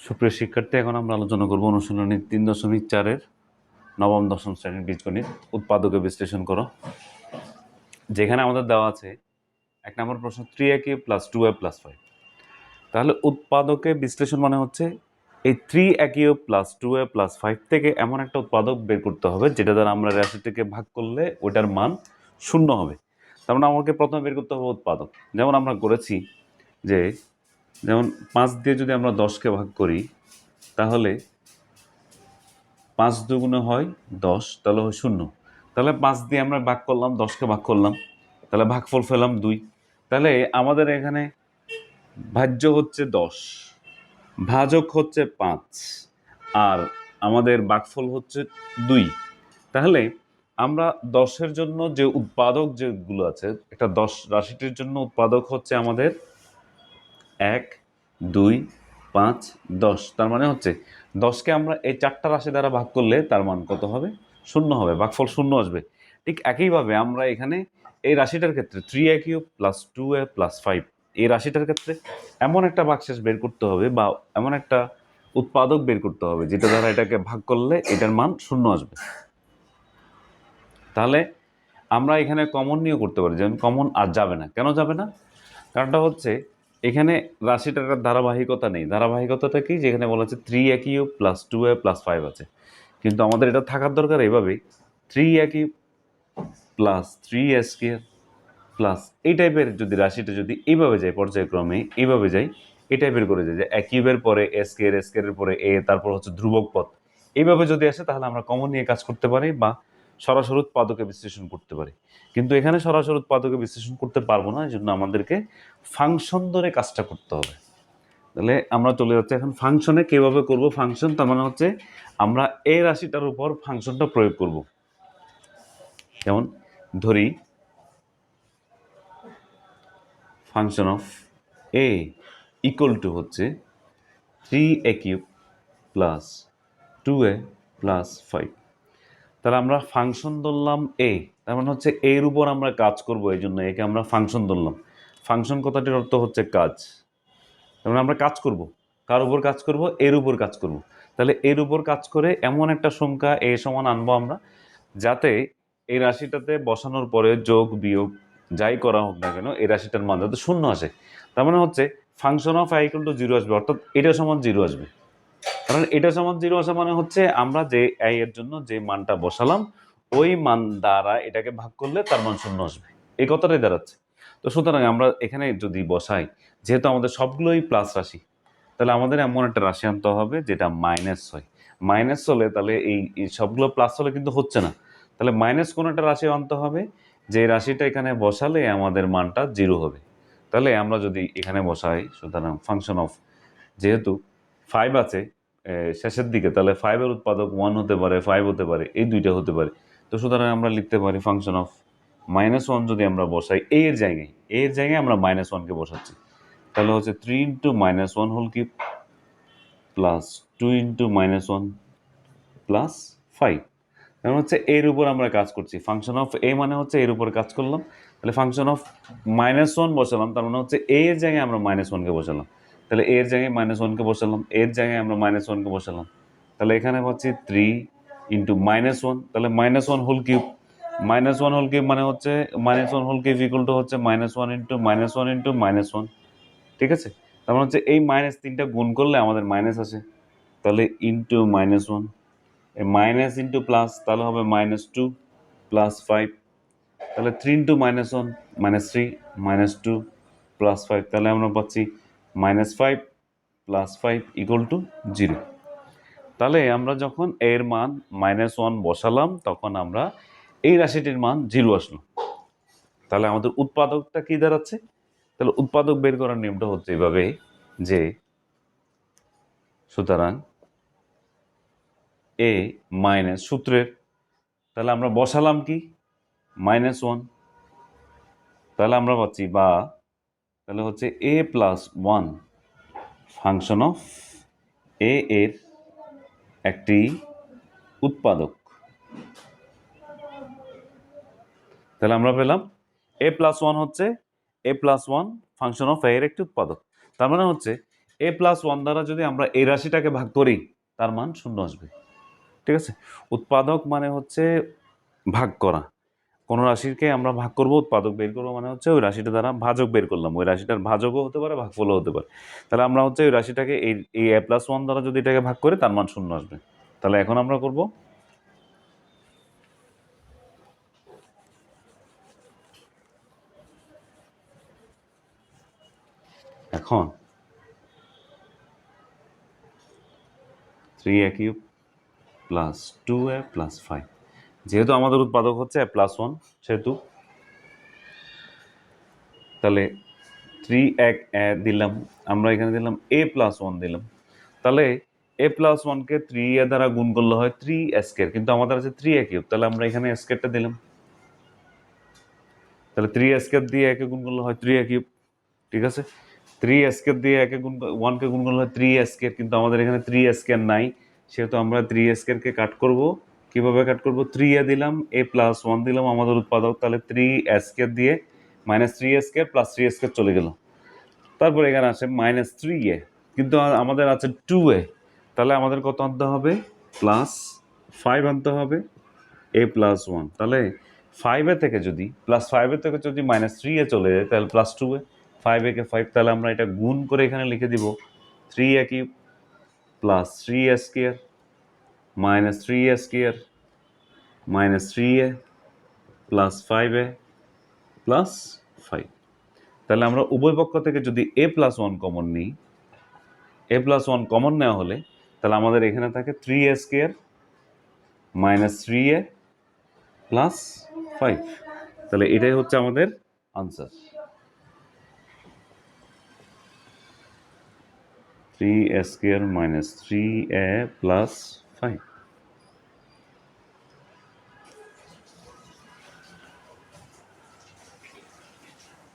সুপ্রিয় শিক্ষার্থী, এখন আমরা আলোচনা করব অনুশীলনী 3.4-এর নবম দশম শ্রেণীর বীজগণিত উৎপাদকে বিশ্লেষণ করো। যেখানে আমাদের দেওয়া আছে 1 নম্বর প্রশ্ন 3a³ + 2a + 5। তাহলে উৎপাদকে বিশ্লেষণ মানে হচ্ছে এই 3a³ + 2a + 5 থেকে এমন একটা উৎপাদক বের করতে হবে যেটা দ্বারা আমরা রাশিটিকে ভাগ করলে ওটার মান 0 হবে। তার মানে আমাকে প্রথমে বের করতে হবে উৎপাদক। যেমন আমরা করেছি যে যেমন 5 দিয়ে যদি আমরা 10কে ভাগ করি তাহলে 5 দুগুণে হয় 10, তাহলে হয় 0। তাহলে 5 দিয়ে আমরা ভাগ করলাম, 10কে ভাগ করলাম, তাহলে ভাগফল পেলাম 2। তাহলে আমাদের এখানে ভাজ্য হচ্ছে 10, ভাজক হচ্ছে 5, আর আমাদের ভাগফল হচ্ছে 2। তাহলে আমরা 10-এর জন্য যে উৎপাদক যেগুলো আছে, একটা 10 রাশিটির জন্য উৎপাদক হচ্ছে আমাদের 1, 2, 5, 10। তার মানে হচ্ছে 10কে আমরা এই 4টা রাশি দ্বারা ভাগ করলে তার মান কত হবে? 0 হবে, ভাগফল 0 আসবে। ঠিক একইভাবে আমরা এখানে এই রাশিটার ক্ষেত্রে 3a³ + 2a + 5 এই রাশিটার ক্ষেত্রে এমন একটা ভাগশেষ বের করতে হবে বা এমন একটা উৎপাদক বের করতে হবে যেটা দ্বারা এটাকে ভাগ করলে এটার মান 0 আসবে। তাহলে আমরা এখানে কমন নিয়েও করতে পারি, যেমন কমন আর যাবে না। কেন যাবে না? কারণটা হচ্ছে এখানে রাশিটার ধারাবাহিকতা নেই। ধারাবাহিকতাটা কি? যেখানে বলা হচ্ছে 3a³ + 2a + 5 আছে, কিন্তু আমাদের এটা থাকার দরকার এভাবেই 3a³ + 3a² প্লাস এই টাইপের যদি রাশিটা যদি এইভাবে যায়, পর্যায়ক্রমে এইভাবে যায়, এই টাইপের করে যায় যে a³ এর পরে a², a² এর পরে a, তারপর হচ্ছে ধ্রুবক পদ, এইভাবে যদি আসে তাহলে আমরা কমন নিয়ে কাজ করতে পারি বা সরাসরি উৎপাদকে বিশ্লেষণ করতে পারি। কিন্তু এখানে সরাসরি উৎপাদকে বিশ্লেষণ করতে পারবো না, এই জন্য আমাদেরকে ফাংশন ধরে কাজটা করতে হবে। তাহলে আমরা চলে যাচ্ছি এখন ফাংশনে। কিভাবে করব ফাংশন? তার মানে হচ্ছে আমরা এই রাশিটার উপর ফাংশনটা প্রয়োগ করব। যেমন ধরি function of a equal to হচ্ছে 3a³ + 2a + 5। তাহলে আমরা ফাংশন ধরলাম a, তার মানে হচ্ছে এর উপর আমরা কাজ করব, এই জন্য একে আমরা ফাংশন ধরলাম। ফাংশন কথাটির অর্থ হচ্ছে কাজ। তার মানে আমরা কাজ করব, কার উপর কাজ করব? এর উপর কাজ করব। তাহলে এর উপর কাজ করে এমন একটা সংখ্যা a সমান আনবো আমরা, যাতে এই রাশিটাতে বসানোর পরে যোগ বিয়োগ যাই করা হোক না কেন এই রাশিটার মান যাতে 0 আসে। তার মানে হচ্ছে ফাংশন অফ i = 0 আসবে, অর্থাৎ এটা সমান 0 আসবে। কারণ এটা সমান 0 আসা মানে হচ্ছে আমরা যে i এর জন্য যে মানটা বসালাম ওই মান দ্বারা এটাকে ভাগ করলে তার মান 0 আসবে, এই কথাটাই দাঁড়াচ্ছে। তো সুতরাং আমরা এখানে যদি বসাই, যেহেতু আমাদের সবগুলোই প্লাস রাশি, তাহলে আমাদের এমন একটা রাশি আনতে হবে যেটা মাইনাস হয়। মাইনাস হলে তাহলে এই সবগুলো প্লাস হলে কিন্তু হচ্ছে না, তাহলে মাইনাস কোনো একটা রাশি আনতে হবে যে রাশিটা এখানে বসালে আমাদের মানটা 0 হবে। তাহলে আমরা যদি এখানে বসাই, সুতরাং ফাংশন অফ, যেহেতু 5 আছে শেষের দিকে, তাহলে 5-এর উৎপাদক 1 হতে পারে, 5 হতে পারে, এই দুইটা হতে পারে। তো সুতরাং আমরা লিখতে পারি ফাংশন অফ -1 যদি আমরা বসাই এর জায়গায় আমরা -1কে বসাচ্ছি, তাহলে হচ্ছে 3 × -1 হোল কিউব প্লাস 2 × -1 প্লাস 5। কারণ হচ্ছে এর উপর আমরা কাজ করছি। ফাংশন অফ এ মানে হচ্ছে এর উপর কাজ করলাম। তাহলে ফাংশন অফ -1 বসালাম, তার মানে হচ্ছে এ এর জায়গায় আমরা -1কে বসালাম। তাহলে এর জায়গায় -1কে বসালাম, এর জায়গায় আমরা -1কে বসালাম। তাহলে এখানে পাচ্ছি 3 × -1, তাহলে -1 হোল কিউব। -1 হোল কিউব মানে হচ্ছে -1 হোল কিউব ইকুয়াল টু হচ্ছে -1 × -1 × -1। ঠিক আছে? তার মানে হচ্ছে এই -3টা গুণ করলে আমাদের মাইনাস আসে, তাহলে ইন্টু -1, মাইনাস ইন্টু প্লাস, তাহলে হবে -2 প্লাস 5, তাহলে 3 × -1 -3 -2 প্লাস 5, তাহলে আমরা পাচ্ছি -5 প্লাস 5 ইকুয়াল টু 0। তাহলে আমরা যখন এর মান -1 বসালাম তখন আমরা এই রাশিটির মান 0 আসলো। তাহলে আমাদের উৎপাদকটা কি দাঁড়াচ্ছে? তাহলে উৎপাদক বের করার নিয়মটা হচ্ছে এভাবে যে, সুতরাং a মাইনাস সূত্রের, তাহলে আমরা বসালাম কি -1, তাহলে আমরা পাচ্ছি বা তাহলে হচ্ছে a + 1 ফাংশন অফ a এর একটি উৎপাদক। তাহলে আমরা পেলাম a + 1 হচ্ছে a + 1 ফাংশন অফ a এর একটি উৎপাদক। তার মানে হচ্ছে a+1 দ্বারা যদি আমরা এই রাশিটাকে ভাগ করি তার মান 0 আসবে। ঠিক আছে, উৎপাদক মানে হচ্ছে ভাগ করা। কোন রাশিকে আমরা ভাগ করব, উৎপাদক বের করবো, মানে হচ্ছে ওই রাশিটা দ্বারা ভাজক বের করলাম, ওই রাশিটার ভাজকও হতে পারে ভাগফলও হতে পারে। তাহলে আমরা হচ্ছে ওই রাশিটাকে এই a+1 দ্বারা যদি এটাকে ভাগ করি তার মান 0 আসবে। তাহলে এখন আমরা করব এখন 3a³ প্লাস 2a প্লাস 5, যেহেতু আমাদের উৎপাদক হচ্ছে a+1 সেহেতু তাহলে 3a দিলাম, আমরা এখানে দিলাম a+1 দিলাম। তাহলে a+1কে 3a দ্বারা গুণ করলে হয় 3a², কিন্তু আমাদের আছে 3a³, তাহলে আমরা এখানে a²টা দিলাম। তাহলে 3a² দিয়ে একে গুণ করলে হয় 3a³। ঠিক আছে, 3a² দিয়ে একে গুণ 1কে গুণ করলে হয় 3a², কিন্তু আমাদের এখানে 3a² নাই, সেহেতু আমরা 3a² কাট করব। কিভাবে কাট করব? 3a দিলাম, a+1 দিলাম আমাদের উৎপাদক, তাহলে 3a² দিয়ে -3a² প্লাস 3a² চলে গেল। তারপরে এখানে আছে -3a, কিন্তু আমাদের আছে 2a, তাহলে আমাদের কত আনতে হবে? +5 আনতে হবে a+1। তাহলে 5a থেকে যদি +5a থেকে যদি -3a চলে যায় তাহলে +2a, 5a কে 5, তাহলে আমরা এটা গুণ করে এখানে লিখে দিব 3a³ plus 3a² -3a² -3a plus 5a plus 5। তাহলে আমরা উভয় পক্ষ থেকে যদি a+1 কমন নিই, a+1 কমন নেওয়া হলে তাহলে আমাদের এখানে থাকে 3a² -3a প্লাস 5। তাহলে এটাই হচ্ছে আমাদের আনসার, 3a² -3a প্লাস 5।